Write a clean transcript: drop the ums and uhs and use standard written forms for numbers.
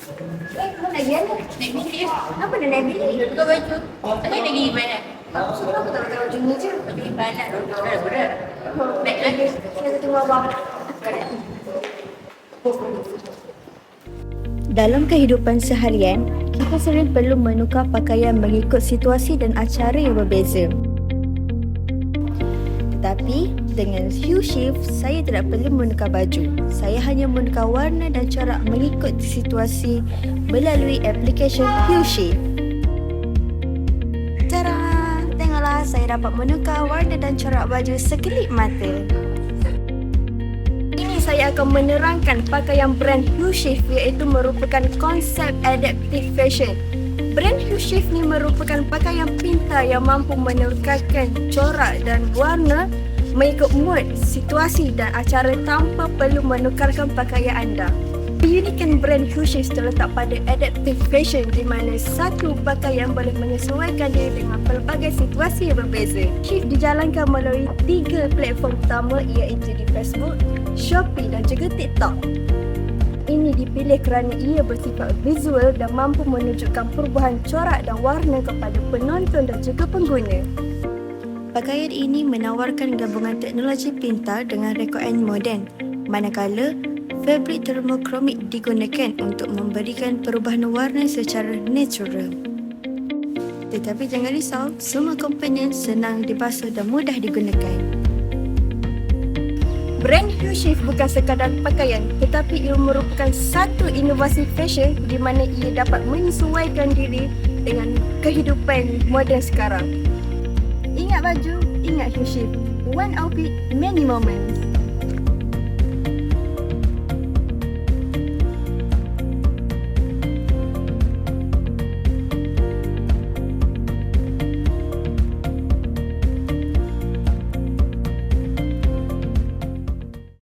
Mana dia ni? Naik bilik. Kenapa dia naik bilik? Buka baju. Tadi lagi gimana? Aku suruh aku tak pakai baju ni je. Baju ibadat. Berat. Naik lagi. Kita tunggu abang. Dalam kehidupan seharian, kita sering perlu menukar pakaian mengikut situasi dan acara yang berbeza. Tetapi, dengan Hue Shift, saya tidak perlu menukar baju. Saya hanya menukar warna dan corak mengikut situasi melalui aplikasi Hue Shift. Tara! Tengoklah, saya dapat menukar warna dan corak baju sekelip mata. Ini saya akan menerangkan pakaian brand Hue Shift, iaitu merupakan konsep adaptive fashion. Brand Hue Shift ni merupakan pakaian pintar yang mampu menekankan corak dan warna mengikut mood, situasi dan acara tanpa perlu menukarkan pakaian anda. Keunikan brand Hue Shift terletak pada adaptive fashion di mana satu pakaian boleh menyesuaikan diri dengan pelbagai situasi yang berbeza. Shift dijalankan melalui 3 platform utama iaitu di Facebook, Shopee dan juga TikTok. Ini dipilih kerana ia bersifat visual dan mampu menunjukkan perubahan corak dan warna kepada penonton dan juga pengguna. Pakaian ini menawarkan gabungan teknologi pintar dengan rekoan moden, manakala fabrik termokromik digunakan untuk memberikan perubahan warna secara natural. Tetapi jangan risau, semua komponen senang dibasuh dan mudah digunakan. Brand Hue Shift bukan sekadar pakaian, tetapi ia merupakan satu inovasi fashion di mana ia dapat menyesuaikan diri dengan kehidupan moden sekarang. Ingat baju, ingat Hue Shift. One outfit, many moments.